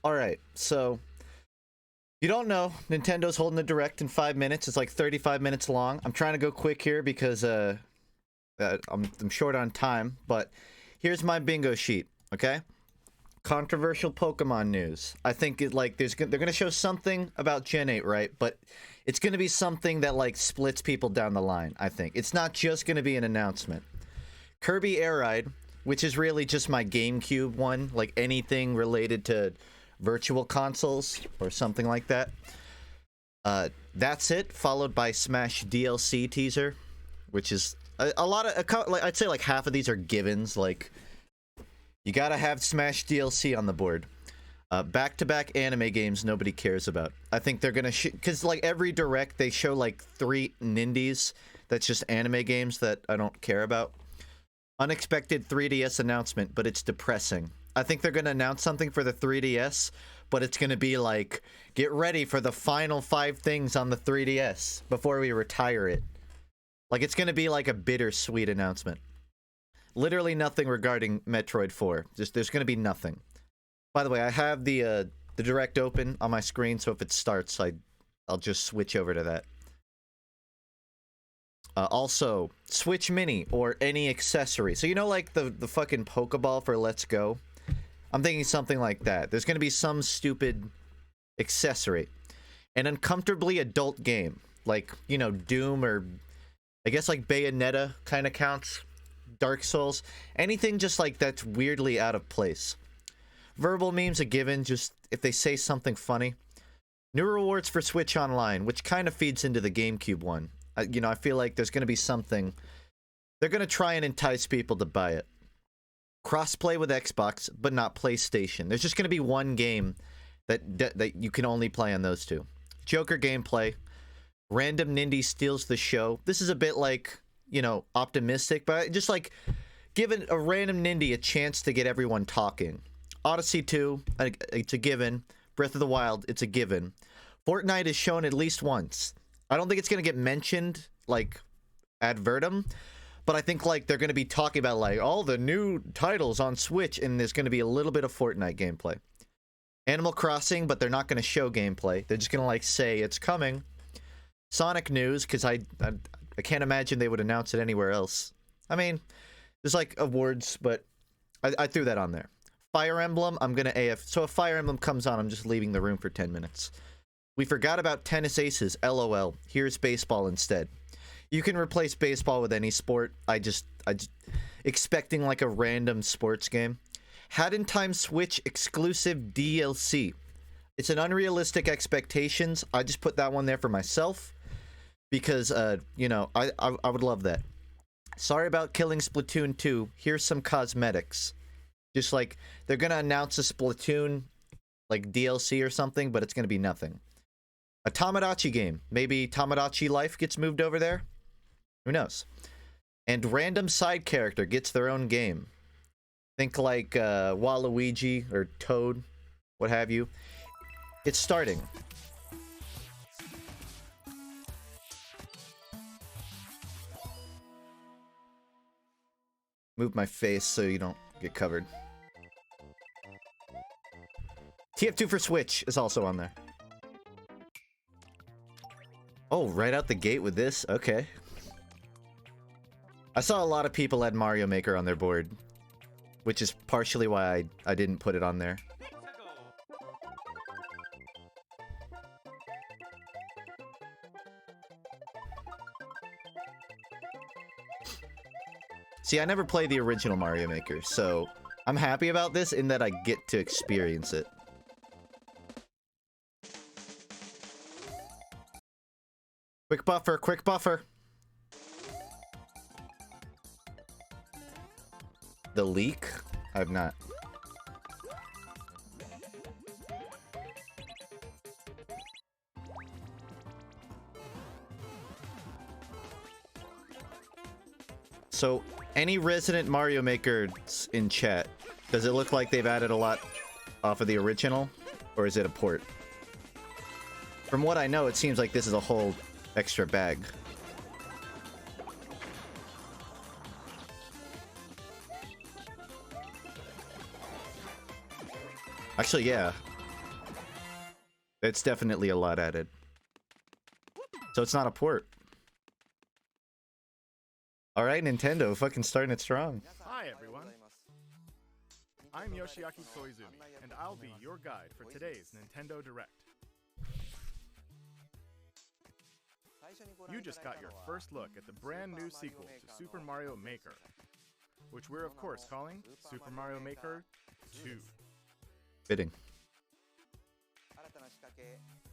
Alright, so you don't know, Nintendo's holding the direct in 5 minutes. It's like 35 minutes long. I'm trying to go quick here because I'm short on time, but here's my bingo sheet, okay? Controversial Pokemon news. I think they're gonna show something about Gen 8, right? But it's gonna be something that like splits people down the line, I think. It's not just gonna be an announcement. Kirby Air Ride, which is really just my GameCube one, like anything related to virtual consoles or something like that. That's it, followed by Smash DLC teaser, which is a lot of, like, I'd say like half of these are givens. Like, you gotta have Smash DLC on the board. Back-to-back anime games nobody cares about. I think they're gonna because like every direct they show like 3 nindies that's just anime games that I don't care about. Unexpected 3DS announcement, but it's depressing. I think they're gonna announce something for the 3DS, but it's gonna be like, get ready for the final 5 things on the 3DS before we retire it. Like, it's gonna be like a bittersweet announcement. Literally nothing regarding Metroid 4. Just there's gonna be nothing. By the way, I have the direct open on my screen, so if it starts, I'll just switch over to that. Also, Switch Mini or any accessory. So you know, like the fucking Pokeball for Let's Go. I'm thinking something like that. There's gonna be some stupid accessory, an uncomfortably adult game, like, you know, Doom, or I guess like Bayonetta kind of counts. Dark Souls, anything just like that's weirdly out of place. Verbal memes a given, just if they say something funny. New rewards for Switch Online, which kind of feeds into the GameCube one. You know, I feel like there's going to be something. They're going to try and entice people to buy it. Crossplay with Xbox, but not PlayStation. There's just going to be one game that you can only play on those two. Joker gameplay. Random Nindy steals the show. This is a bit like, you know, optimistic, but just like giving a random Nindy a chance to get everyone talking. Odyssey 2, it's a given. Breath of the Wild, it's a given. Fortnite is shown at least once. I don't think it's going to get mentioned, like, ad vertum, but I think, like, they're going to be talking about, like, all the new titles on Switch, and there's going to be a little bit of Fortnite gameplay. Animal Crossing, but they're not going to show gameplay. They're just going to, like, say it's coming. Sonic news, because I can't imagine they would announce it anywhere else. I mean, there's, like, awards, but I threw that on there. Fire Emblem, I'm going to AF. So if Fire Emblem comes on, I'm just leaving the room for 10 minutes. We forgot about Tennis Aces, LOL. Here's baseball instead. You can replace baseball with any sport. I just expecting like a random sports game. Hat in Time Switch exclusive DLC. It's an unrealistic expectations. I just put that one there for myself because, you know, I would love that. Sorry about killing Splatoon 2. Here's some cosmetics. Just like, they're gonna announce a Splatoon, like, DLC or something, but it's gonna be nothing. A Tamagotchi game. Maybe Tamagotchi Life gets moved over there? Who knows? And random side character gets their own game. Think like, Waluigi or Toad, what have you. It's starting. Move my face so you don't get covered. TF2 for Switch is also on there. Oh, right out the gate with this? Okay. I saw a lot of people had Mario Maker on their board, which is partially why I didn't put it on there. See, I never played the original Mario Maker, so I'm happy about this in that I get to experience it. Quick buffer, quick buffer. The leak? I've not. So, any resident Mario Makers in chat, does it look like they've added a lot off of the original? Or is it a port? From what I know, it seems like this is a whole extra bag. Actually, yeah. It's definitely a lot added. So it's not a port. Alright, Nintendo, fucking starting it strong. Hi everyone, I'm Yoshiaki Koizumi, and I'll be your guide for today's Nintendo Direct. You just got your first look at the brand new sequel to Super Mario Maker, which we're of course calling Super Mario Maker 2. Fitting.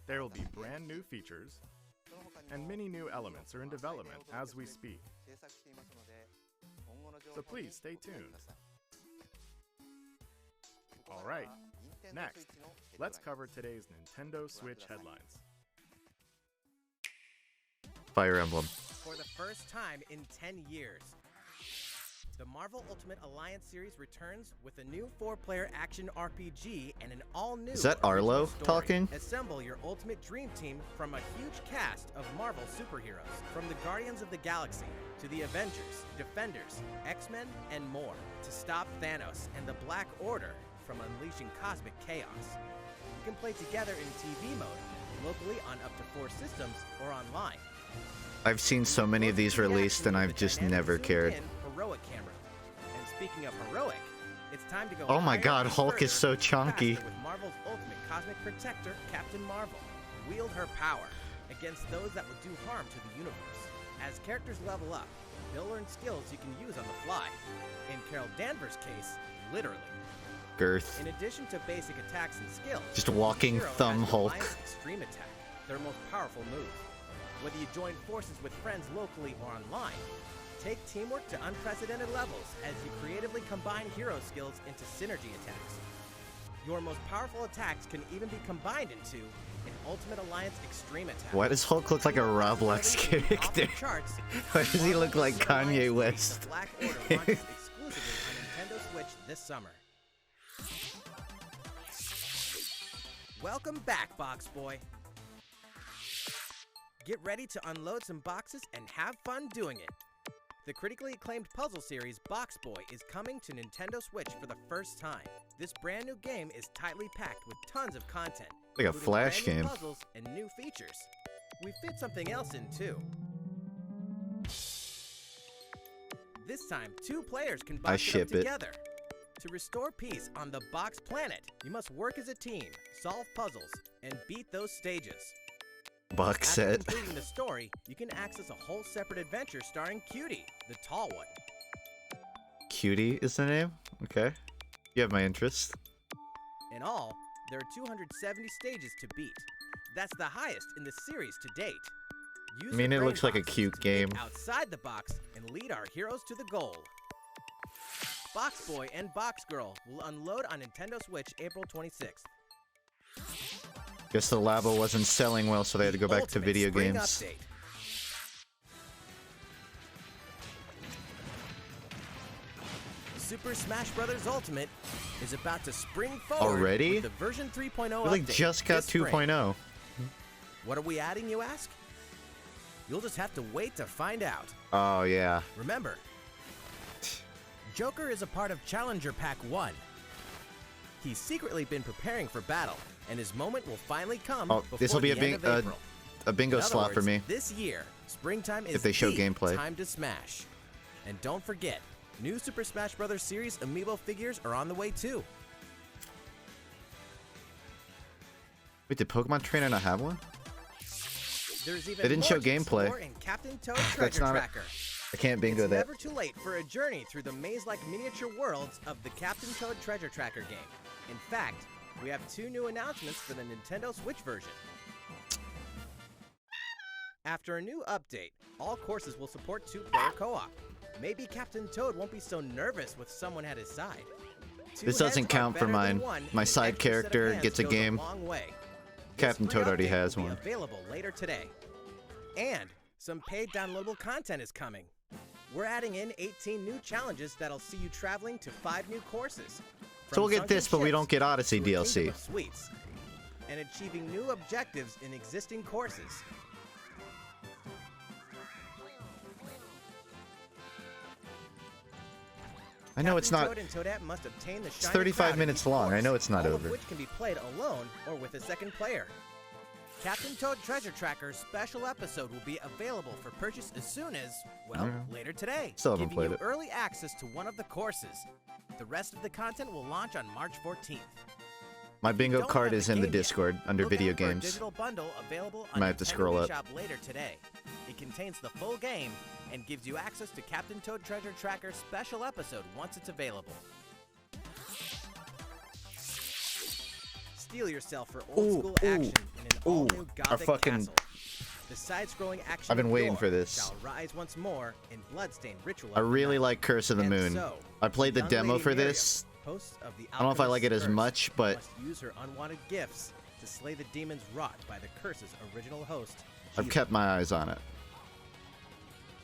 There will be brand new features, and many new elements are in development as we speak. So please stay tuned. Alright, next, let's cover today's Nintendo Switch headlines. Fire Emblem. For the first time in 10 years, the Marvel Ultimate Alliance series returns with a new 4-player action RPG and an all-new Is that Arlo story. talking? Assemble your ultimate dream team from a huge cast of Marvel superheroes, from the Guardians of the Galaxy to the Avengers, Defenders, X-Men, and more, to stop Thanos and the Black Order from unleashing cosmic chaos. You can play together in TV mode, locally on up to 4 systems, or online. I've seen so many of these released and I've just never cared. Heroic camera. And speaking of heroic, it's time to go. Oh my higher god, and Hulk is further so chunky. faster with Marvel's ultimate cosmic protector, Captain Marvel. Wield her power against those that will do harm to the universe. As characters level up, they'll learn skills you can use on the fly. In Carol Danvers' case, literally. Girth. In addition to basic attacks and skills, Just walking each hero thumb has Hulk. Alliance Extreme Attack, their most powerful move. Whether you join forces with friends locally or online, take teamwork to unprecedented levels as you creatively combine hero skills into synergy attacks. Your most powerful attacks can even be combined into an Ultimate Alliance Extreme Attack. Why does Hulk look like a Roblox character? Charts, Why does he look like Marvel's Kanye Alliance West? The Black Order launches exclusively on Nintendo Switch this summer. Welcome back, Box Boy. Get ready to unload some boxes and have fun doing it. The critically acclaimed puzzle series Box Boy is coming to Nintendo Switch for the first time. This brand new game is tightly packed with tons of content, Like a including Flash brand new game. puzzles and new features. We fit something else in too. This time, 2 players can box ship it. together. To restore peace on the Box Planet, you must work as a team, solve puzzles, and beat those stages. Box After set. completing the story, you can access a whole separate adventure starring Cutie, the tall one. Cutie is the name? Okay. You have my interest. In all, there are 270 stages to beat. That's the highest in the series to date. Use I mean, your it looks brain like a boxes cute to think game. outside the box and lead our heroes to the goal. Box Boy and Box Girl will unload on Nintendo Switch April 26th. Guess the Labo wasn't selling well, so they had to go back to Ultimate video Spring games. Update. Super Smash Bros. Ultimate is about to spring forward Already? with the version 3.0 We like update just got this spring. 2.0. What are we adding, you ask? You'll just have to wait to find out. Oh yeah. Remember, Joker is a part of Challenger Pack 1. He's secretly been preparing for battle, and his moment will finally come Oh, this will before be the end of April. a bingo In other slot for words, me. This year, springtime is If they show the gameplay. time to smash. And don't forget, new Super Smash Bros. Series Amiibo figures are on the way too. Wait, did Pokemon Trainer not have one? There's even They didn't more show to gameplay. explore in Captain Toad That's Treasure not a- Tracker. I can't bingo It's that. never too late for a journey through the maze-like miniature worlds of the Captain Toad Treasure Tracker game. In fact, we have 2 new announcements for the Nintendo Switch version. After a new update, all courses will support 2-player co-op. Maybe Captain Toad won't be so nervous with someone at his side. This doesn't count for mine. My side character gets a game. Long way. Captain This free Toad already update has will be one. Available later today. And some paid downloadable content is coming. We're adding in 18 new challenges that'll see you traveling to 5 new courses. So we'll get sunken this, but we ships don't get Odyssey to a kingdom DLC. of sweets, and achieving new objectives in existing courses. I know it's not. Captain Toad and Toadette must obtain the It's shiny 35 crowd in minutes each long. I course, know it's not all over. of which can be played alone or with a second player. Captain Toad Treasure Tracker special episode will be available for purchase as soon as, well, later today. Still haven't played giving it. you early access to one of the courses. The rest of the content will launch on March 14th. My bingo Don't card have is the in the game yet? Discord under Look video out for a games. digital bundle available on Might have to Nintendo scroll up. eShop later today. It contains the full game and gives you access to Captain Toad Treasure Tracker special episode once it's available. Steel yourself for old school action in an all-new Gothic fucking- castle. The side-scrolling action I've been of waiting yore for this. shall rise once more in bloodstained ritual. I of the really night. like Curse of the And Moon. so, I played the young demo Lady for Miriam, this. host of the I don't know if I like it as Alchemist's much, Curse, but must use her unwanted gifts to slay the demons wrought by the curse's original host. I've Jesus. kept my eyes on it.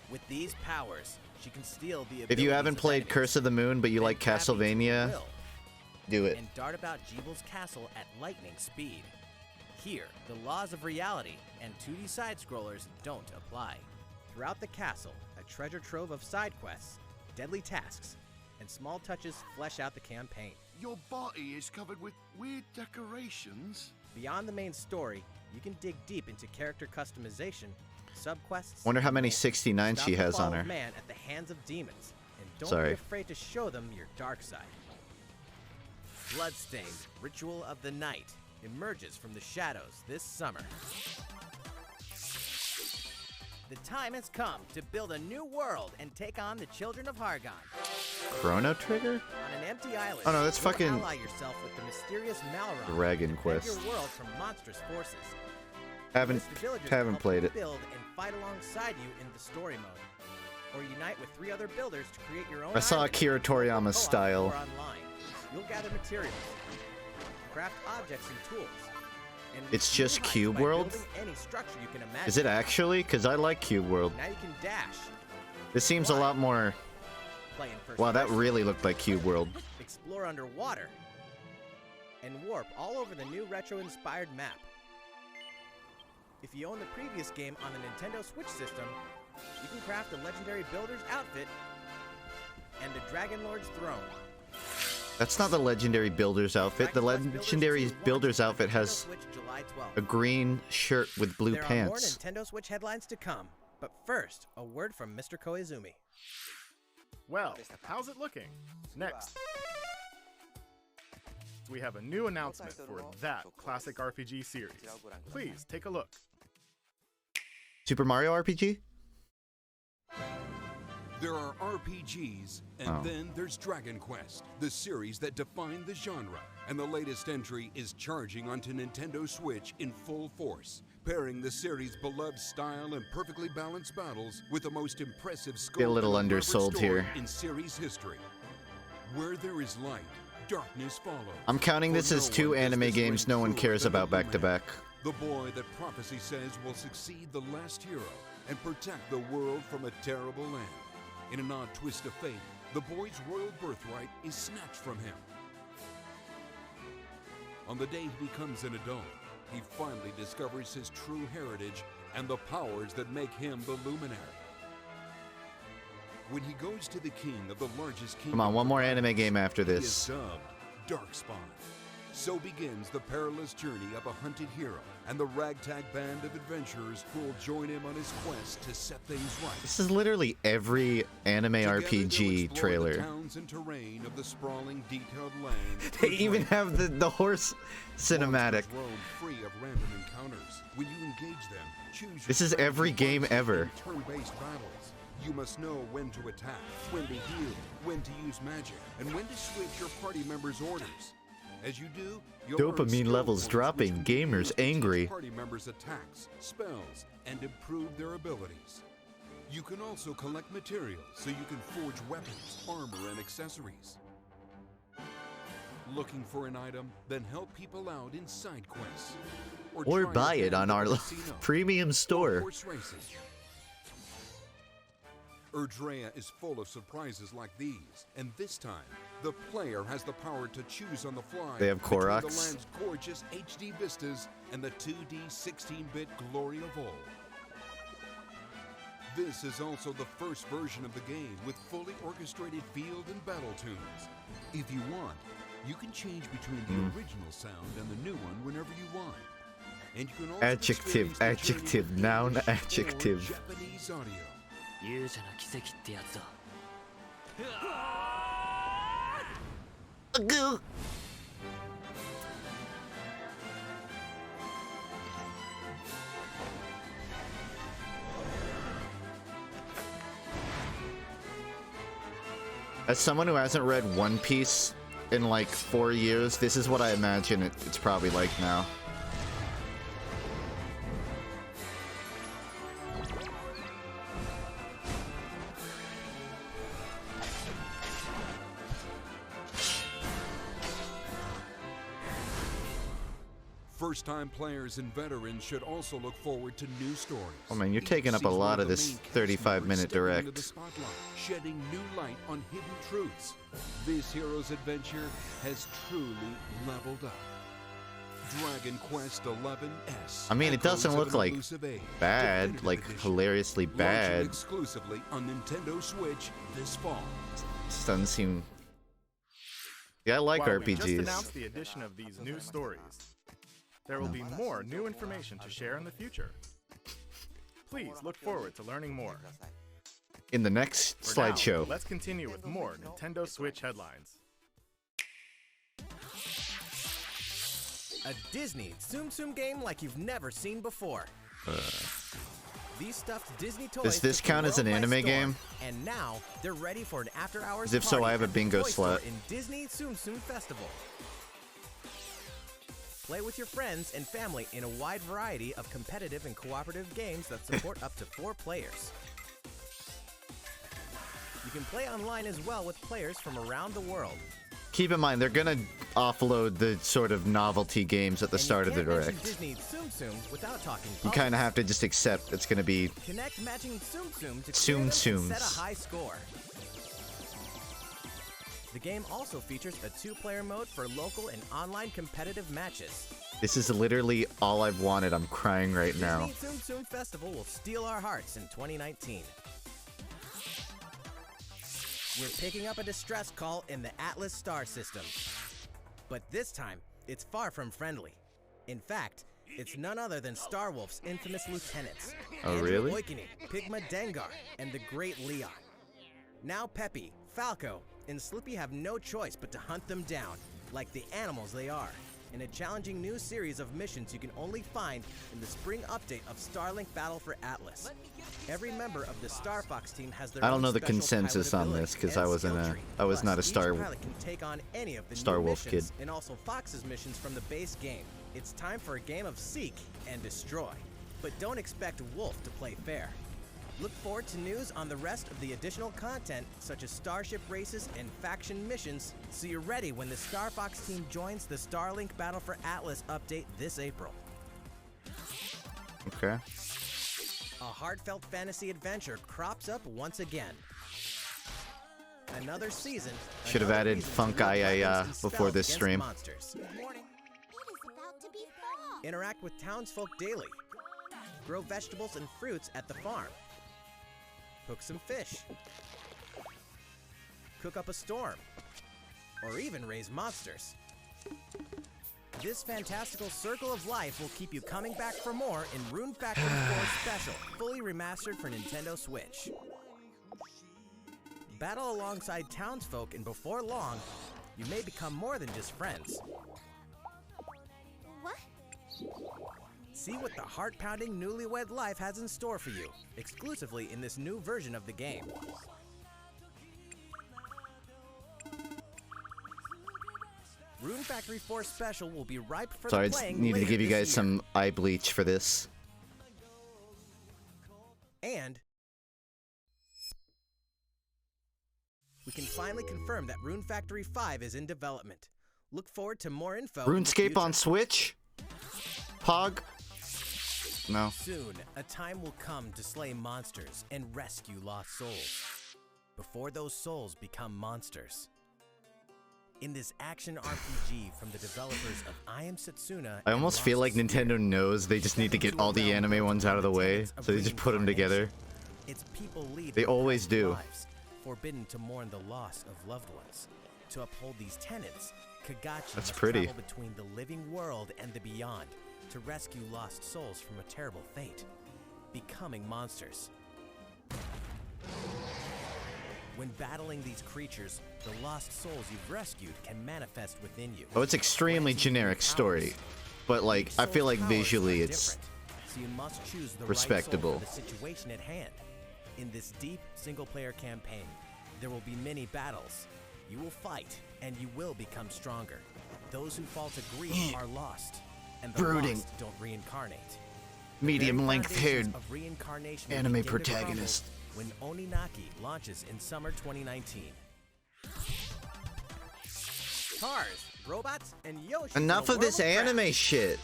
With these powers, she can steal the If you abilities haven't of played enemies, Curse of the Moon, but you bend like gravity to her Castlevania, will, do it. and dart about Jeebel's castle at lightning speed. Here, the laws of reality and 2D side-scrollers don't apply. Throughout the castle, a treasure trove of side quests, deadly tasks, and small touches flesh out the campaign. Your body is covered with weird decorations. Beyond the main story, you can dig deep into character customization, subquests. Wonder how and many more. 69 Stop she the has fall on of her. Man at the hands of demons, and don't Sorry. be afraid to show them your dark side. Bloodstained Ritual of the Night emerges from the shadows this summer. The time has come to build a new world and take on the children of Hargon. Chrono Trigger? On an empty island, Oh, no, that's you'll fucking ally yourself with the mysterious Malron Dragon to defend Quest. your world from monstrous forces. Haven't Enlist villagers to haven't help played you it. build and fight alongside you in the story mode. Or unite with 3 other builders to create your own I saw island, Akira Toriyama's co-op style. or online. You'll gather materials, craft objects and tools. And It's you just can hide Cube by World? building any structure you can imagine. Is it actually? Because I like Cube World. Now you can dash, This seems a lot more... play in first Wow, that person, really looked like Cube World. explore underwater, and warp all over the new retro-inspired map. If you own the previous game on the Nintendo Switch system, you can craft a legendary builder's outfit and the Dragon Lord's throne. That's not the Legendary Builder's outfit. The Dragon Quest Legendary Builders Builder's 2 on outfit Nintendo has Switch, July 12th. a green shirt with blue There are more pants. Nintendo Switch headlines to come, but first, a word from Mr. Koizumi. Well, how's it looking? Next, we have a new announcement for that classic RPG series. Please take a look. Super Mario RPG? There are RPGs, and Oh. then there's Dragon Quest, the series that defined the genre. And the latest entry is charging onto Nintendo Switch in full force, pairing the series' beloved style and perfectly balanced battles with the most impressive scope Be a little and elaborate undersold story here. in series history. Where there is light, darkness follows. I'm counting For this as no 2 one does anime this games ring no one truer cares than the about back to Luminary, back. the boy that prophecy says will succeed the last hero and protect the world from a terrible land. In an odd twist of fate, the boy's royal birthright is snatched from him. On the day he becomes an adult, he finally discovers his true heritage and the powers that make him the Luminary. When he goes to the king of the largest kingdom, Come on, one more anime game after he is this. dubbed Darkspawn. So begins the perilous journey of a hunted hero and the ragtag band of adventurers who will join him on his quest to set things right. This is literally every anime Together, RPG they'll explore trailer. The towns and terrain of the sprawling, detailed land. They even have the horse cinematic. Monsters roam free of random encounters. When you engage them, choose This your is every strategy game wisely ever. in turn-based battles. You must know when to attack, when to heal, when to use magic, and when to switch your party members' orders. As you do, you'll earn Dopamine skill levels points dropping, which can be gamers used to teach angry. Party members' attacks, spells, and improve their abilities. You can also collect materials so you can forge weapons, armor, and accessories. Looking for an item? Then help people out in side quests. Or try buy your it hand on at our the casino. premium Or store. horse racing. Erdrea is full of surprises like these, and this time, the player has the power to choose on the fly They have between the Koroks. land's gorgeous HD vistas and the 2D 16-bit glory of old. This is also the first version of the game with fully orchestrated field and battle tunes. If you want, you can change between the original sound and the new one whenever you want. And you can also Adjective, experience the adjective, journey of noun, English or adjective. Japanese audio. 勇者な奇跡ってやつだ。 As someone who hasn't read One Piece in like 4 years, this is what I imagine it's probably like now. First-time players and veterans should also look forward to new stories. Oh man, you're Each taking up a season, lot one of the this main cast 35 members minute stepping into direct. the spotlight, shedding new light on hidden truths. This hero's adventure has truly leveled up. Dragon Quest XI-S. I mean, it doesn't Echoes of look an like Elusive Age, bad, Definitive like Edition, hilariously launching bad. exclusively on Nintendo Switch this fall. Just doesn't seem. Yeah, I like While we just RPGs. announced the addition of these new stories, there will be more new information to share in the future. Please look forward to learning more. In the next For now, slideshow. let's continue with more Nintendo Switch headlines. A Disney Tsum Tsum game like you've never seen before. These stuffed Disney toys Does this took the count as an world by anime storm, game? And now they're ready for an after-hours If so, party I have a at the bingo Toy Store slot. in Disney Tsum Tsum Festival. Play with your friends and family in a wide variety of competitive and cooperative games that support up to 4 players. You can play online as well with players from around the world. Keep in mind, they're gonna offload the sort of novelty games at the And you start of the can't mention direct. Disney Tsum Tsum without talking You puzzles. kind of have to just accept it's gonna be. Connect matching Tsum Tsum to Tsum clear them and Tsums. set a high score. The game also features a 2-player mode for local and online competitive matches. This is literally all I've wanted. I'm crying right now. Disney Tsum Tsum Festival will steal our hearts in 2019. We're picking up a distress call in the Atlas star system. But this time, it's far from friendly. In fact, it's none other than Starwolf's infamous lieutenants. Oh, Andrew really? Oikonen, Pigma Dengar, and the Great Leon. Now Peppy, Falco, and Slippy have no choice but to hunt them down, like the animals they are, in a challenging new series of missions you can only find in the spring update of Starlink Battle for Atlas. Every member of the Star Fox team has their I don't own know the special consensus pilot on ability this, 'cause and I wasn't skill a- tree. I was Plus, not a each Star- pilot can take on any of the Star new Wolf missions kid. and also Fox's missions from the base game. It's time for a game of seek and destroy. But don't expect Wolf to play fair. Look forward to news on the rest of the additional content, such as starship races and faction missions, so you're ready when the Star Fox team joins the Starlink Battle for Atlas update this April. Okay. A heartfelt fantasy adventure crops up once again. Another season. Should have another added reason to FUNKe lead weapons and before spells this against stream. monsters. It is about to be fall. Interact with townsfolk daily. Grow vegetables and fruits at the farm. Cook some fish. Cook up a storm. Or even raise monsters. This fantastical circle of life will keep you coming back for more in Rune Factory 4 Special, fully remastered for Nintendo Switch. Battle alongside townsfolk, and before long, you may become more than just friends. What? See what the heart-pounding newlywed life has in store for you, exclusively in this new version of the game. Rune Factory 4 Special will be ripe for Sorry, I the just playing needed to later give you this guys year. some eye bleach for this. And we can finally confirm that Rune Factory 5 is in development. Look forward to more info. in the RuneScape on future. Switch? Pog? No. Soon, a time will come to slay monsters and rescue lost souls. Before those souls become monsters. In this action RPG from the developers of I Am Setsuna, I almost feel like and Lost Nintendo knows they just need to get all the anime ones out of the way, so they just put them together. Its people lead They always do. lives, forbidden to mourn the loss of loved ones. To uphold these tenets, Kagachi That's must pretty. travel between the living world and the beyond, to rescue lost souls from a terrible fate, becoming monsters. When battling these creatures, the lost souls you've rescued can manifest within you. Oh, it's extremely generic story, but like I feel like visually it's so you must choose the respectable. right soul for the situation at hand. In this deep single-player campaign, there will be many battles. You will fight, and you will become stronger. Those who fall to grief are lost, and the Brooding. lost don't reincarnate. medium-length haired Of reincarnation will anime begin to protagonist. crumble when Oninaki launches in summer 2019. Cars, robots, and Yoshi. Enough of this anime shit.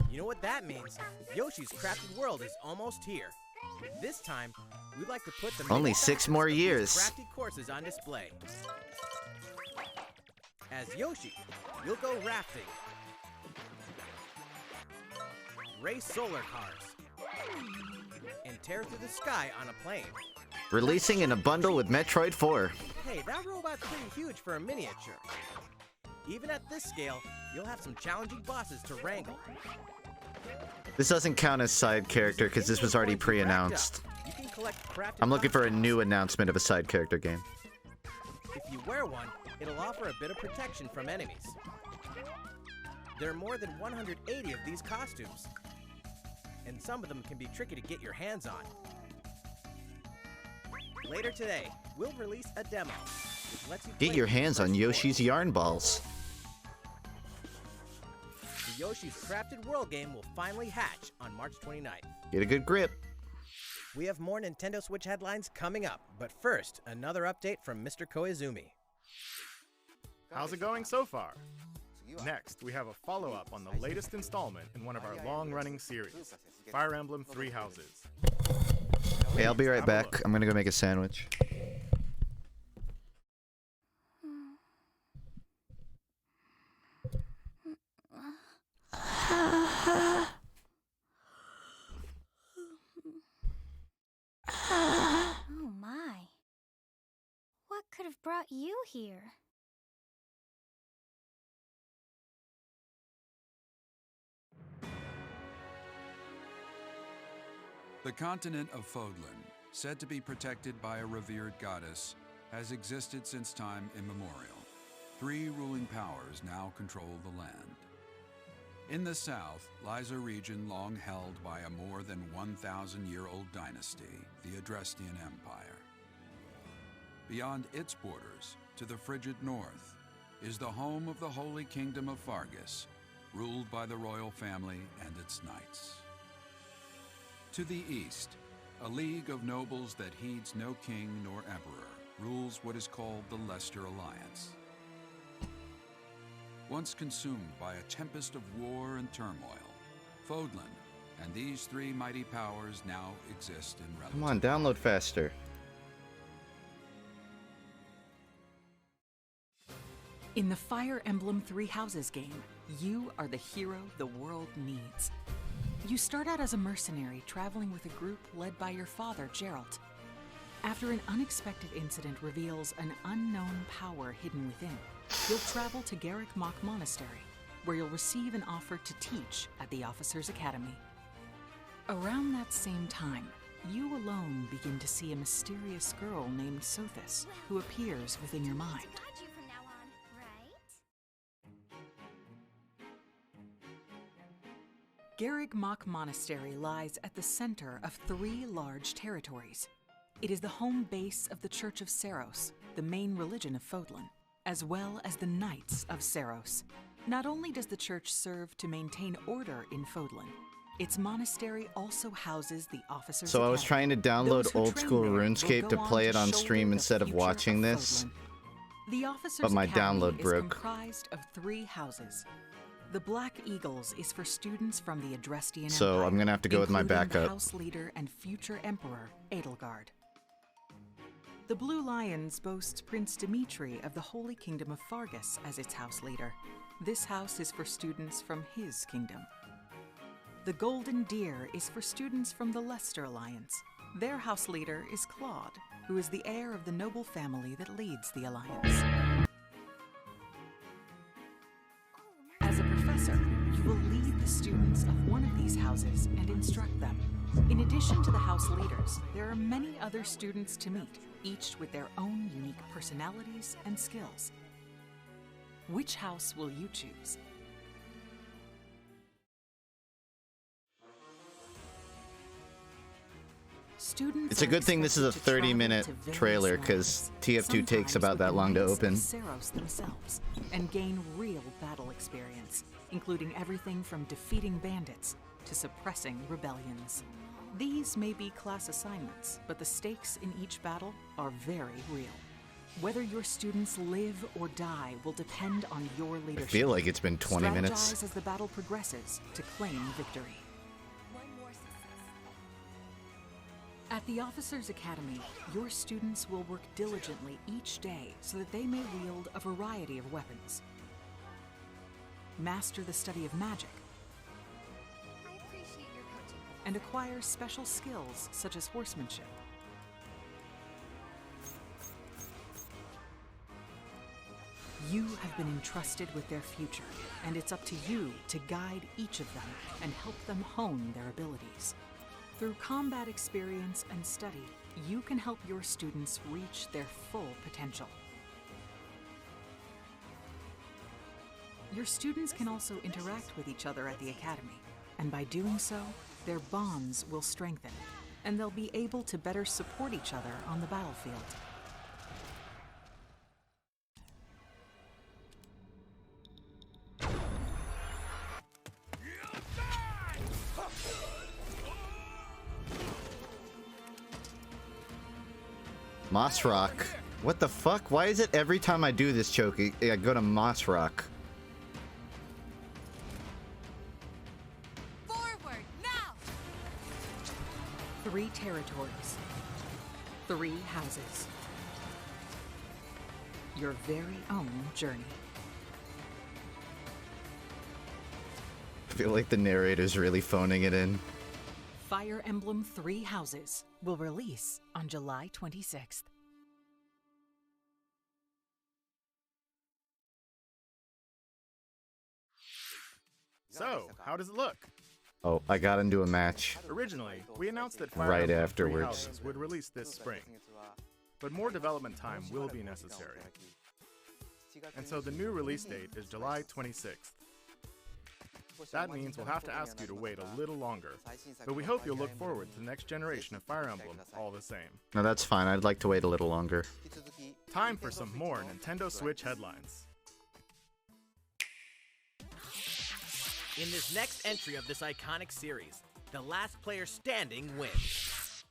You know what that means? Yoshi's Crafted World is almost here. This time, we'd like to put the Only many 6 facets more of these years. crafty courses on display. As Yoshi, you'll go rafting, race solar cars, and tear through the sky on a plane. Releasing in a bundle with Metroid 4. Hey, that robot's pretty huge for a miniature. Even at this scale, you'll have some challenging bosses to wrangle. This doesn't count as side character because this was already pre-announced. You can collect crafted I'm looking for a costumes. new announcement of a side character game. If you wear one, it'll offer a bit of protection from enemies. There are more than 180 of these costumes, and some of them can be tricky to get your hands on. Later today, we'll release a demo, which lets you Get play your with hands on fresh Yoshi's toys. yarn balls. The Yoshi's Crafted World game will finally hatch on March 29th. Get a good grip. We have more Nintendo Switch headlines coming up, but first, another update from Mr. Koizumi. How's it going so far? Next, we have a follow-up on the latest installment in one of our long-running series, Fire Emblem Three Houses. Hey, I'll be right back. I'm gonna go make a sandwich. Oh my. What could have brought you here? The continent of Fodlan, said to be protected by a revered goddess, has existed since time immemorial. 3 ruling powers now control the land. In the south lies a region long held by a more than 1,000-year-old dynasty, the Adrestian Empire. Beyond its borders, to the frigid north, is the home of the Holy Kingdom of Fargus, ruled by the royal family and its knights. To the east, a league of nobles that heeds no king nor emperor rules what is called the Leicester Alliance. Once consumed by a tempest of war and turmoil, Fodlan and these 3 mighty powers now exist in relative. Come on, download faster. In the Fire Emblem Three Houses game, you are the hero the world needs. You start out as a mercenary traveling with a group led by your father, Geralt. After an unexpected incident reveals an unknown power hidden within, you'll travel to Garrick Mach Monastery, where you'll receive an offer to teach at the Officers' Academy. Around that same time, you alone begin to see a mysterious girl named Sothis, who appears within your mind. Got you from now on, right? Garrick Mach Monastery lies at the center of 3 large territories. It is the home base of the Church of Seiros, the main religion of Fodlan, as well as the Knights of Seiros. Not only does the church serve to maintain order in Fodlan, its monastery also houses the Officers' So I was Academy. trying to download Those who old train school there will RuneScape go to play it on shoulder stream the instead of future watching this. Fodlan. The Officers' But my Academy download is broke. comprised of 3 houses. The Black Eagles is for students from the Adrestian So Empire, I'm gonna have to go with my including the backup. House leader and future Emperor, Edelgard. The Blue Lions boasts Prince Dimitri of the Holy Kingdom of Fargus as its house leader. This house is for students from his kingdom. The Golden Deer is for students from the Leicester Alliance. Their house leader is Claude, who is the heir of the noble family that leads the Alliance. As a professor, you will lead the students of one of these houses and instruct them. In addition to the house leaders, there are many other students to meet, each with their own unique personalities and skills. Which house will you choose? Students It's a good thing this is a 30-minute trailer, because TF2 takes about that long to open. Seros themselves and gain real battle experience, including everything from defeating bandits to suppressing rebellions. These may be class assignments, but the stakes in each battle are very real. Whether your students live or die will depend on your leadership. I feel like it's been 20 minutes. Strategize as the battle progresses to claim victory. At the Officers Academy, your students will work diligently each day so that they may wield a variety of weapons. Master the study of magic, and acquire special skills such as horsemanship. You have been entrusted with their future, and it's up to you to guide each of them and help them hone their abilities. Through combat experience and study, you can help your students reach their full potential. Your students can also interact with each other at the Academy, and by doing so, their bonds will strengthen, and they'll be able to better support each other on the battlefield. Moss Rock. What the fuck? Why is it every time I do this choke, I go to Moss Rock? Forward, now! 3 territories. 3 houses. Your very own journey. I feel like the narrator's really phoning it in. Fire Emblem 3 Houses will release on July 26th. So, how does it look? Oh, I got into a match. Originally, we announced that Fire Right Emblem afterwards. Three Houses would release this spring, but more development time will be necessary. And so the new release date is July 26th. That means we'll have to ask you to wait a little longer, but we hope you'll look forward to the next generation of Fire Emblem all the same. No, that's fine. I'd like to wait a little longer. Time for some more Nintendo Switch headlines. In this next entry of this iconic series, the last player standing wins.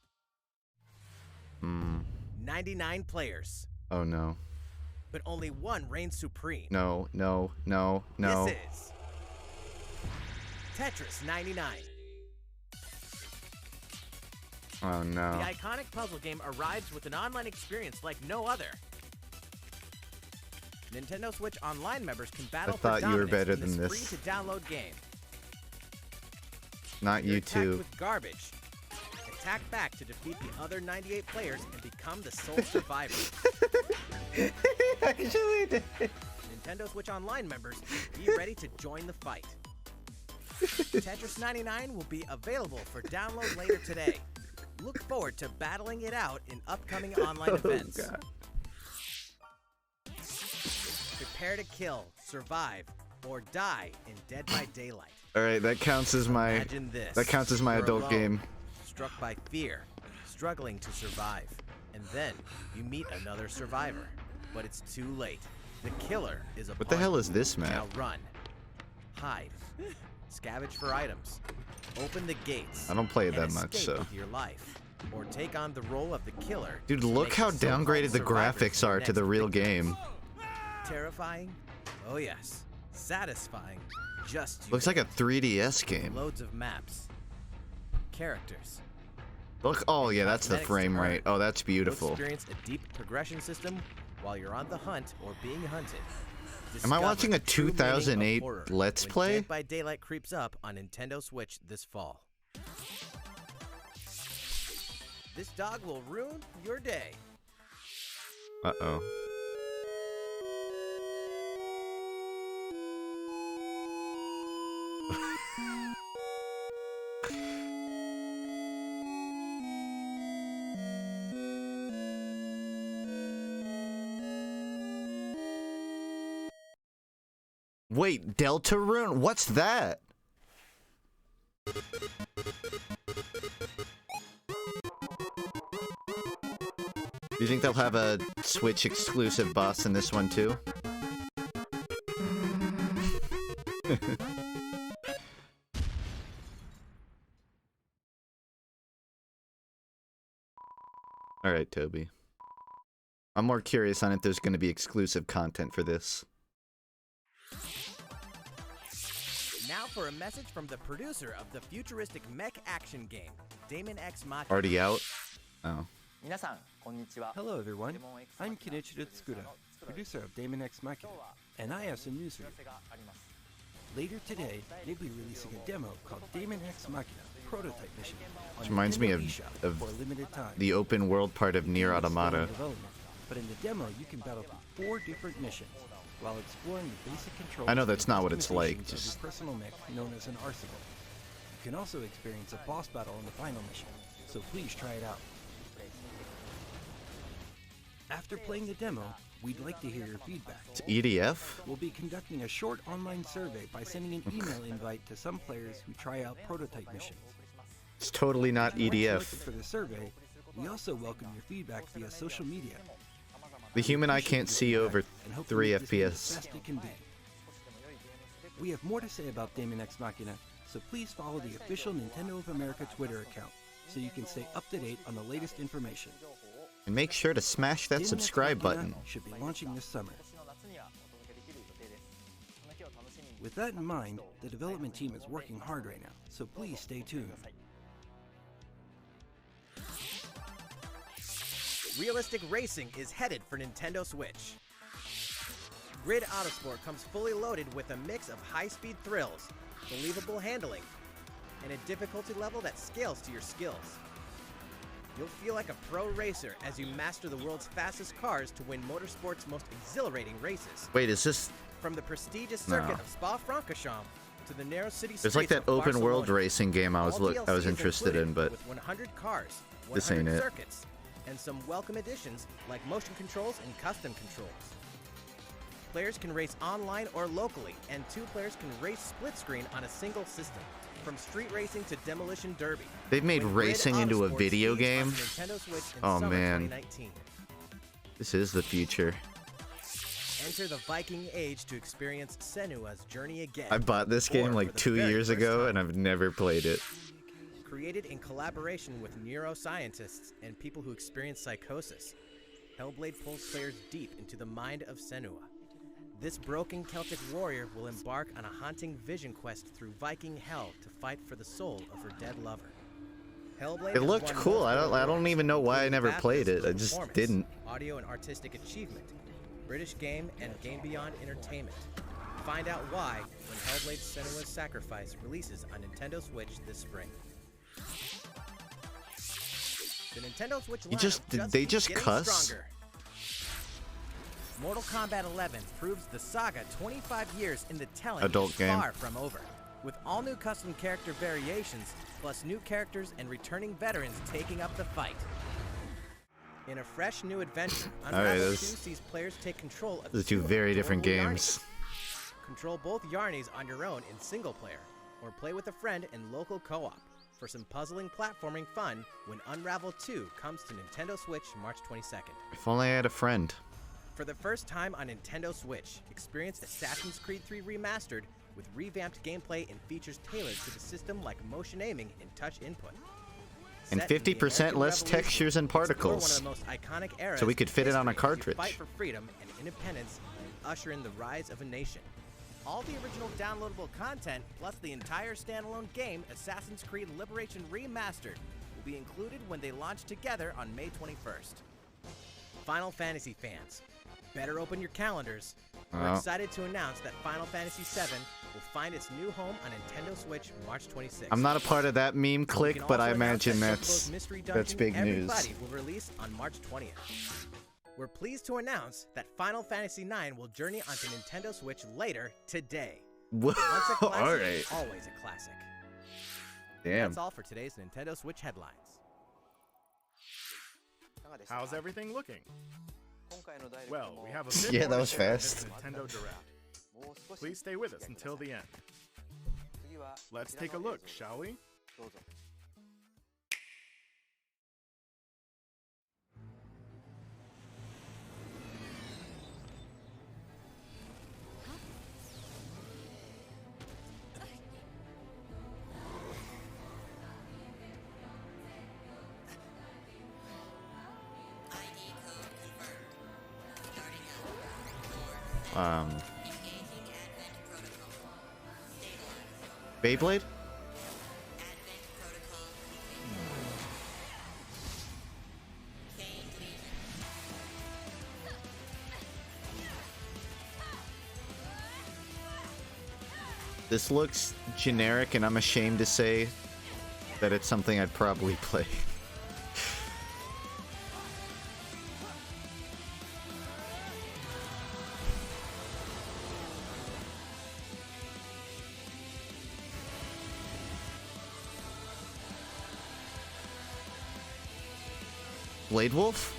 99 players, Oh no. but only one reigns supreme. No, no, no, no. This is Tetris 99. Oh no. The iconic puzzle game arrives with an online experience like no other. Nintendo Switch Online members can battle for thought you were dominance better in than this this. free-to-download game. Not You're you attacked too. with garbage. Attack back to defeat the other 98 players and become the sole survivor. Actually did. Nintendo Switch Online members, be ready to join the fight. Tetris 99 will be available for download later today. Look forward to battling it out in upcoming online events. God. Prepare to kill, survive, or die in Dead by Daylight. All right, that counts as my Imagine this. that counts as my You're adult alone, game. Struck by fear, struggling to survive. And then you meet another survivor. But it's too late. The killer is upon What the hell you. is this map? Now run. Hide. Scavenge for items. Open the gates. I don't play it and that much, escape so. with your life. Or take on the role of the killer. Dude, to look make how the so-called downgraded the survivors graphics your are to the next real victims. game. Terrifying? Oh yes. Satisfying? Just you. Looks like a 3DS game. Loads of maps. Characters. Look, oh yeah, that's the Cosmetics to frame earn. rate. Oh, that's You'll beautiful. experience a deep progression system while you're on the hunt or being hunted. Am I Discover watching a the true meaning of 2008 horror Let's when Play? Dead by Daylight creeps up on Nintendo Switch this fall. This dog will ruin your day. Uh-oh. Wait, Deltarune? What's that? Do you think they'll have a Switch exclusive boss in this one too? Alright, Toby. I'm more curious on if there's going to be exclusive content for this. Now for a message from the producer of the futuristic mech action game, Damon X Machina. Already out? Oh. Hello everyone, I'm Kenichiro Tsukura, producer of Damon X Machina, and I have some news for you. Later today, we'll be releasing a demo called Damon X Machina Prototype Mission. Which reminds me of the open world part of Nier Automata. But in the demo, you can battle through 4 different missions while exploring the basic controls. I know that's not what it's like. Of Just your personal mech known as an arsenal. You can also experience a boss battle in the final mission, so please try it out. After playing the demo, we'd like to hear your feedback. It's EDF? We'll be conducting a short online survey by sending an email invite to some players who try out prototype missions. It's totally not If you're EDF. selected for the survey, we also welcome your feedback via social media. The human eye can't see over And hope 3 to make this game the FPS. best it can be. We have more to say about Damon X Machina, so please follow the official Nintendo of America Twitter account so you can stay up to date on the latest information. And make sure to smash that Damon X subscribe Machina button. should be launching this summer. With that in mind, the development team is working hard right now, so please stay tuned. Realistic racing is headed for Nintendo Switch. Grid Autosport comes fully loaded with a mix of high-speed thrills, believable handling, and a difficulty level that scales to your skills. You'll feel like a pro racer as you master the world's fastest cars to win motorsport's most exhilarating races. Wait, is this... From the prestigious circuit No. of Spa-Francorchamps to the narrow city There's like streets that of open world Barcelona. racing game I was All DLC is interested in, included but with 100 cars, 100 this ain't it. circuits, and some welcome additions like motion controls and custom controls. Players can race online or locally, and 2 players can race split screen on a single system. From street racing to demolition derby. They've made When racing Grid into a Autosport video speeds game? onto Nintendo Switch in Oh, summer man. 2019. This is the future. Enter the Viking Age to experience Senua's journey again. I bought this or game for like the 2 very years first ago, time. and I've never played it. Created in collaboration with neuroscientists and people who experience psychosis, Hellblade pulls players deep into the mind of Senua. This broken Celtic warrior will embark on a haunting vision quest through Viking hell to fight for the soul of her dead lover. Hellblade It has looked won cool. I multiple don't awards, even know why I including never BAFTAs played it. for I just performance, didn't. Audio and artistic achievement, British Game and Game Beyond Entertainment. Find out why when Hellblade: Senua's Sacrifice releases on Nintendo Switch this spring. The Nintendo Switch lineup did they keeps just getting cuss? stronger. Mortal Kombat 11 proves the saga 25 years in the telling Adult is game. far from over. With all new custom character variations, plus new characters and returning veterans taking up the fight. In a fresh new adventure, Unravel 2 those- sees players take control of Those are 2 very different adorable games. Yarnies. Control both Yarnies on your own in single player, or play with a friend in local co-op for some puzzling platforming fun when Unravel 2 comes to Nintendo Switch March 22nd. If only I had a friend. For the first time on Nintendo Switch, experience Assassin's Creed 3 Remastered with revamped gameplay and features tailored to the system like motion aiming and touch input. And Set in the 50% American less Revolution, textures and explore particles. one of the most iconic eras So we could in fit it on a history as you cartridge. Fight for freedom and independence and usher in the rise of a nation. All the original downloadable content, plus the entire standalone game, Assassin's Creed Liberation Remastered, will be included when they launch together on May 21st. Final Fantasy fans, better open your calendars. We're Oh. excited to announce that Final Fantasy VII will find its new home on Nintendo Switch March 26th. I'm not a part of that meme We click, can but also I announce imagine that Chocobo's that's Mystery Dungeon big news. Everybody will release on March 20th. We're pleased to announce that Final Fantasy IX will journey onto Nintendo Switch later today. Whoa, Once a classic, alright. always a classic. Damn. That's all for today's Nintendo Switch headlines. How's everything looking? Well, we have a bit Yeah, more that to was share at fast. this Nintendo Direct. Please stay with us until the end. Let's take a look, shall we? Beyblade? This looks generic, and I'm ashamed to say that it's something I'd probably play. Blade Wolf?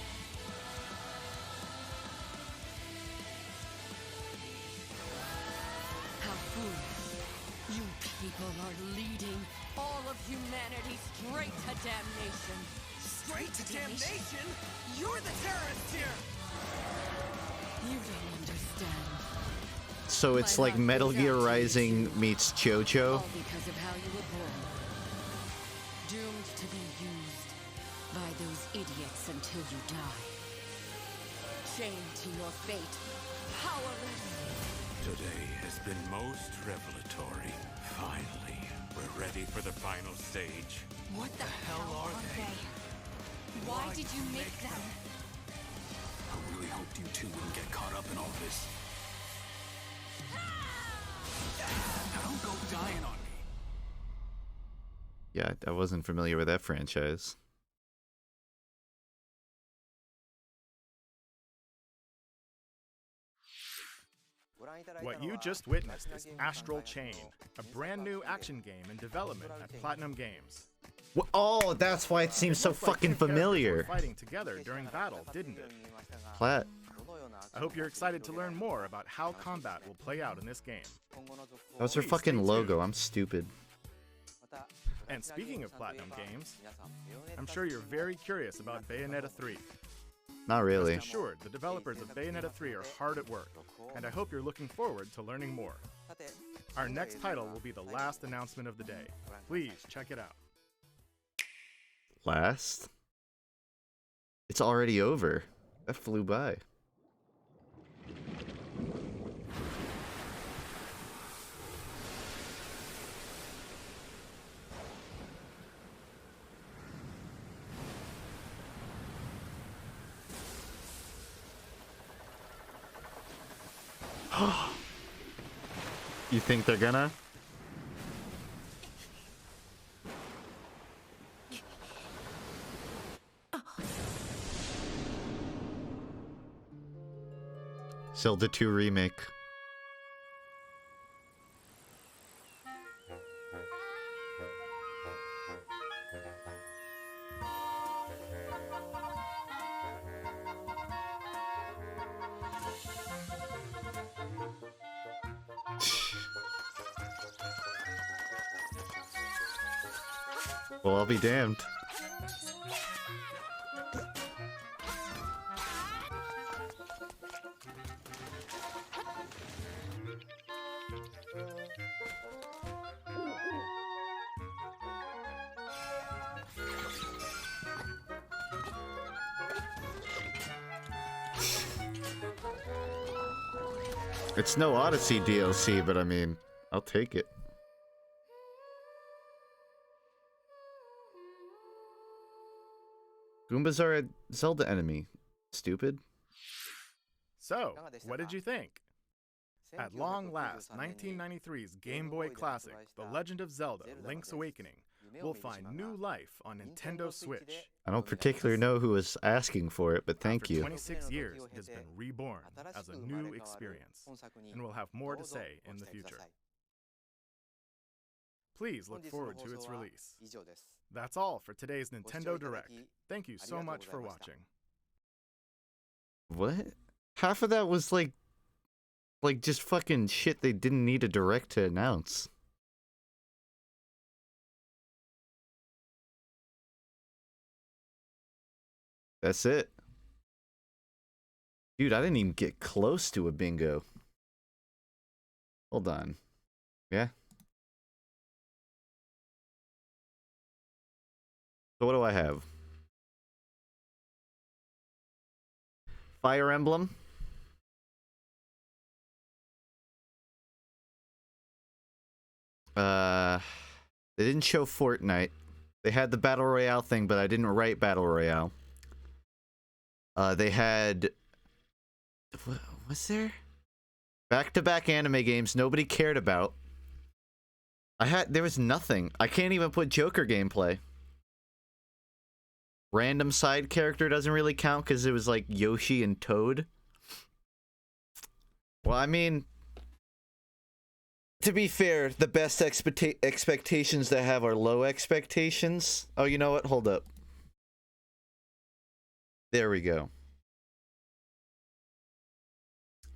How foolish. You people are leading all of humanity straight to damnation. Straight to damnation? You're the terrorist here! You don't understand. So it's like Metal Gear Rising meets JoJo? All because of how you were born. Doomed to be used by those idiots until you die. Chained to your fate. Powerless. Today has been most revelatory. Finally, we're ready for the final stage. What the hell are they? Why did you make them? I really hoped you two wouldn't get caught up in all this. Now don't go dying on me. Yeah, I wasn't familiar with that franchise. What you just witnessed is Astral Chain, a brand new action game in development at Platinum Games. Oh, that's why it seems so fucking familiar. Fighting together during battle, didn't it? Plat. I hope you're excited to learn more about how combat will play out in this game. That was her fucking logo. I'm stupid. And speaking of Platinum Games, I'm sure you're very curious about Bayonetta 3. Not really. Rest assured, the developers of Bayonetta 3 are hard at work, and I hope you're looking forward to learning more. Our next title will be the last announcement of the day. Please check it out. Last? It's already over. That flew by. You think they're gonna? Zelda 2 Remake. Well, I'll be damned. It's no Odyssey DLC, but I mean, I'll take it. Goombas are a Zelda enemy. Stupid. So, what did you think? At long last, 1993's Game Boy classic, The Legend of Zelda: Link's Awakening, will find new life on Nintendo Switch. I don't particularly know who was asking for it, but thank you. For 26 years, it has been reborn as a new experience, and we'll have more to say in the future. Please look forward to its release. That's all for today's Nintendo Direct. Thank you so much for watching. What? Half of that was like Like, just fucking shit they didn't need a direct to announce. That's it. Dude, I didn't even get close to a bingo. Hold on. Yeah? So what do I have? Fire Emblem. They didn't show Fortnite. They had the Battle Royale thing, but I didn't write Battle Royale. They had... What was there? Back-to-back anime games nobody cared about. There was nothing. I can't even put Joker gameplay. Random side character doesn't really count because it was like Yoshi and Toad. Well, I mean, to be fair, the best expectations to have are low expectations. Oh, you know what? Hold up. There we go.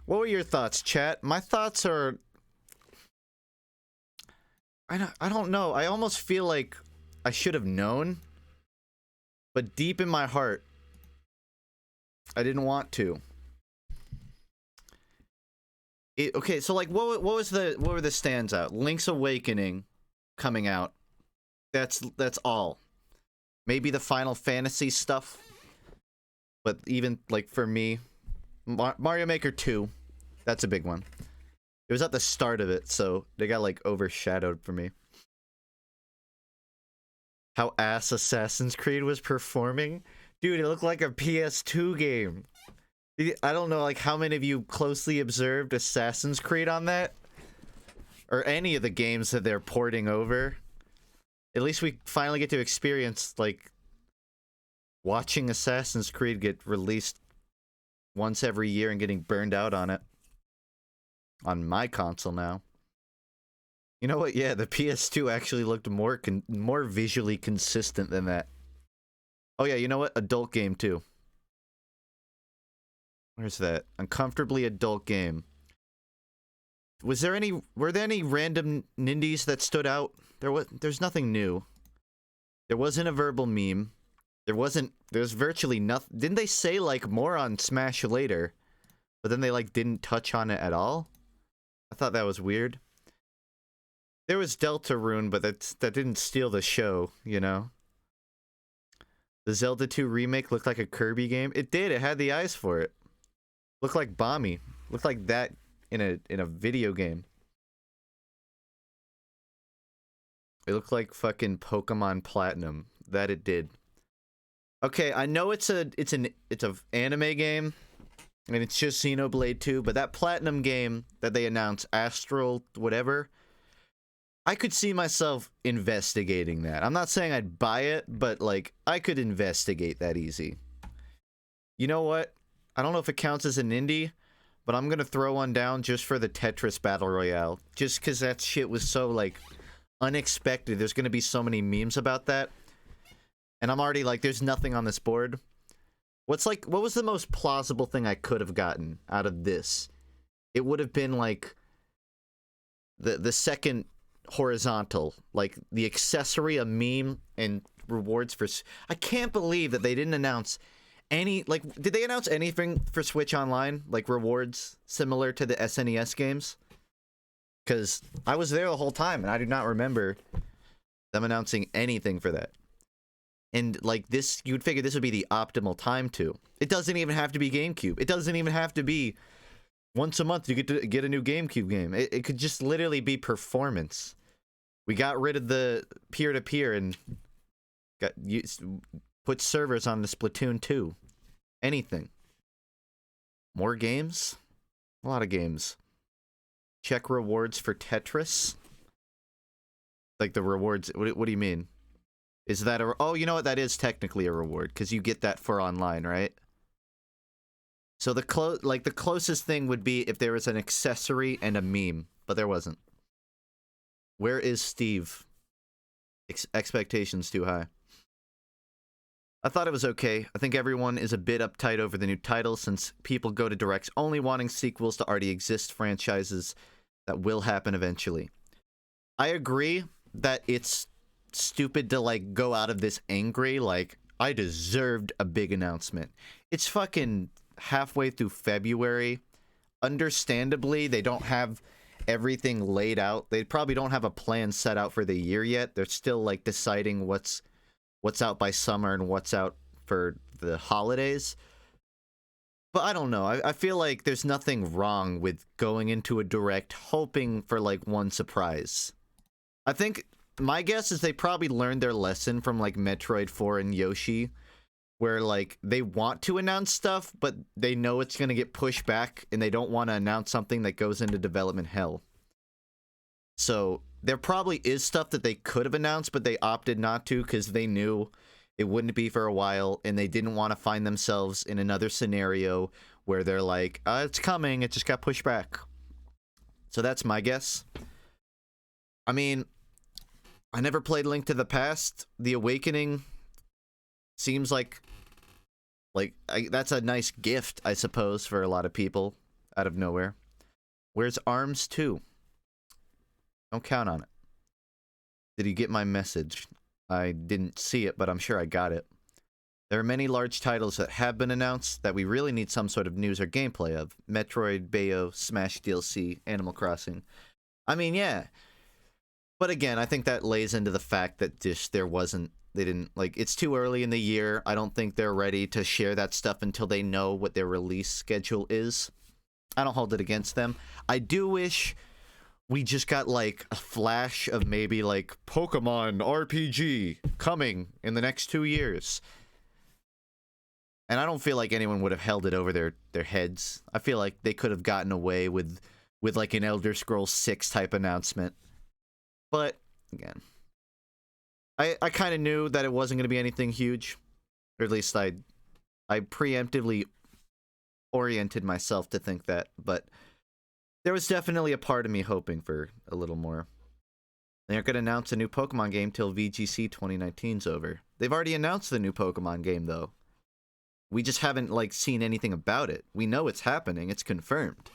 What were your thoughts, chat? My thoughts are... I don't know. I almost feel like I should have known. But deep in my heart, I didn't want to. Okay, so like, what were the standouts? Link's Awakening coming out. That's all. Maybe the Final Fantasy stuff. But even like for me, Mario Maker 2, that's a big one. It was at the start of it, so they got like overshadowed for me. How ass Assassin's Creed was performing. Dude, it looked like a PS2 game. I don't know like how many of you closely observed Assassin's Creed on that? Or any of the games that they're porting over. At least we finally get to experience like watching Assassin's Creed get released once every year and getting burned out on it. On my console now. You know what? Yeah, the PS2 actually looked more visually consistent than that. Oh yeah, you know what? Adult game too. Where's that? Uncomfortably adult game. Were there any random nindies that stood out? There's nothing new. There wasn't a verbal meme. There's virtually nothing. Didn't they say like more on Smash later? But then they like didn't touch on it at all? I thought that was weird. There was Deltarune, but that didn't steal the show, you know? The Zelda 2 remake looked like a Kirby game. It did, it had the eyes for it. Looked like Bommy. Looked like that in a video game. It looked like fucking Pokemon Platinum. That it did. Okay, I know it's a anime game, and it's just Xenoblade 2, but that Platinum game that they announced, Astral whatever, I could see myself investigating that. I'm not saying I'd buy it, but like I could investigate that easy. You know what? I don't know if it counts as an indie, but I'm gonna throw one down just for the Tetris Battle Royale. Just because that shit was so like unexpected. There's gonna be so many memes about that. And I'm already like, there's nothing on this board. What was the most plausible thing I could have gotten out of this? It would have been like the second horizontal, like the accessory, a meme, and rewards for... I can't believe that they didn't announce any... Like, did they announce anything for Switch Online? Like rewards similar to the SNES games? Because I was there the whole time, and I do not remember them announcing anything for that. And like this, you'd figure this would be the optimal time to. It doesn't even have to be GameCube. It doesn't even have to be once a month you get to get a new GameCube game. It could just literally be performance. We got rid of the peer-to-peer and put servers on the Splatoon 2. Anything. More games? A lot of games. Check rewards for Tetris. Like the rewards. What do you mean? Is that a... Oh, you know what? That is technically a reward, because you get that for online, right? So the closest thing would be if there was an accessory and a meme, but there wasn't. Where is Steve? Expectations too high. I thought it was okay. I think everyone is a bit uptight over the new title since people go to directs only wanting sequels to already exist franchises that will happen eventually. I agree that it's stupid to like go out of this angry, like, I deserved a big announcement. It's fucking halfway through February. Understandably, they don't have everything laid out. They probably don't have a plan set out for the year yet. They're still like deciding what's out by summer and what's out for the holidays. But I don't know. I feel like there's nothing wrong with going into a direct hoping for like one surprise. I think my guess is they probably learned their lesson from like Metroid 4 and Yoshi, where like they want to announce stuff, but they know it's going to get pushed back and they don't want to announce something that goes into development hell. So there probably is stuff that they could have announced, but they opted not to because they knew it wouldn't be for a while and they didn't want to find themselves in another scenario where they're like, it's coming, it just got pushed back. So that's my guess. I mean, I never played Link to the Past. The Awakening seems like that's a nice gift, I suppose, for a lot of people out of nowhere. Where's ARMS 2? Don't count on it. Did you get my message? I didn't see it, but I'm sure I got it. There are many large titles that have been announced that we really need some sort of news or gameplay of. Metroid, Bayo, Smash DLC, Animal Crossing. I mean, yeah. But again, I think that lays into the fact that just they didn't, like, it's too early in the year. I don't think they're ready to share that stuff until they know what their release schedule is. I don't hold it against them. I do wish we just got, like, a flash of maybe, like, Pokemon RPG coming in the next 2 years. And I don't feel like anyone would have held it over their heads. I feel like they could have gotten away with like, an Elder Scrolls 6 type announcement. But, again, I kind of knew that it wasn't going to be anything huge. Or at least I preemptively oriented myself to think that. But there was definitely a part of me hoping for a little more. They aren't going to announce a new Pokemon game till VGC 2019's over. They've already announced the new Pokemon game, though. We just haven't, like, seen anything about it. We know it's happening. It's confirmed.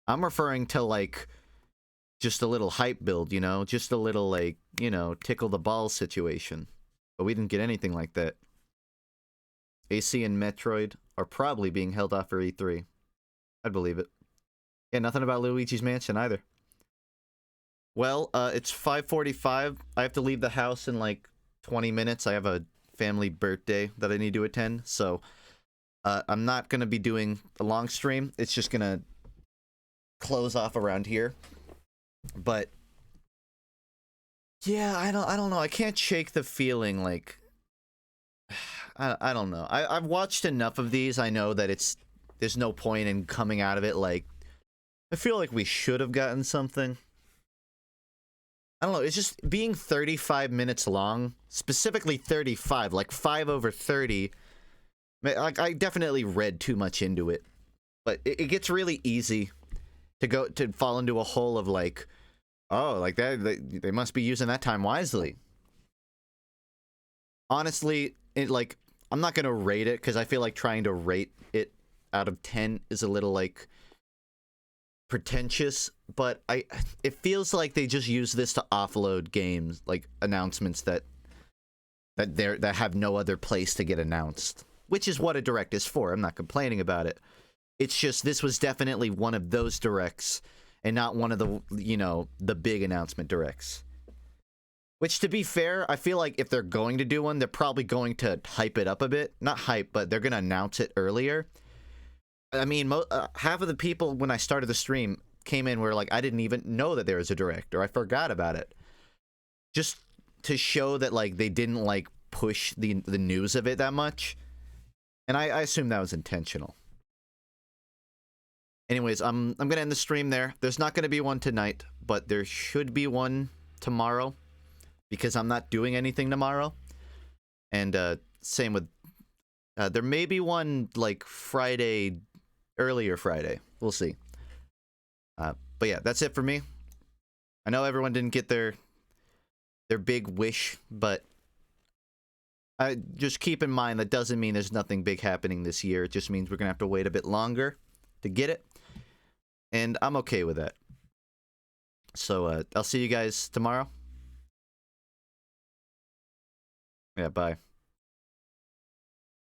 I'm referring to, like, just a little hype build, you know? Just a little, like, you know, tickle the balls situation. But we didn't get anything like that. AC and Metroid are probably being held off for E3. I'd believe it. Yeah, nothing about Luigi's Mansion either. Well, it's 5:45. I have to leave the house in like 20 minutes. I have a family birthday that I need to attend, so I'm not going to be doing a long stream. It's just going to close off around here. But yeah, I don't know. I can't shake the feeling like I don't know. I've watched enough of these. I know that there's no point in coming out of it like I feel like we should have gotten something. I don't know, it's just being 35 minutes long, specifically 35, like 5 over 30. Like, I definitely read too much into it. But it gets really easy to fall into a hole of like, oh, like that, they must be using that time wisely. Honestly, I'm not going to rate it because I feel like trying to rate it out of 10 is a little like pretentious, but it feels like they just use this to offload games, like announcements that have no other place to get announced, which is what a direct is for. I'm not complaining about it. It's just this was definitely one of those directs and not one of the, you know, the big announcement directs. Which, to be fair, I feel like if they're going to do one, they're probably going to hype it up a bit. Not hype, but they're going to announce it earlier. I mean, half of the people when I started the stream came in were like, I didn't even know that there was a direct, or I forgot about it. Just to show that like they didn't like push the news of it that much. And I assume that was intentional. Anyways, I'm gonna end the stream there. There's not gonna be one tonight, but there should be one tomorrow because I'm not doing anything tomorrow. And same with there may be one like Friday. Earlier Friday. We'll see. But yeah, that's it for me. I know everyone didn't get their big wish, but Just keep in mind that doesn't mean there's nothing big happening this year. It just means we're gonna have to wait a bit longer to get it, and I'm okay with that. So I'll see you guys tomorrow. Yeah, bye.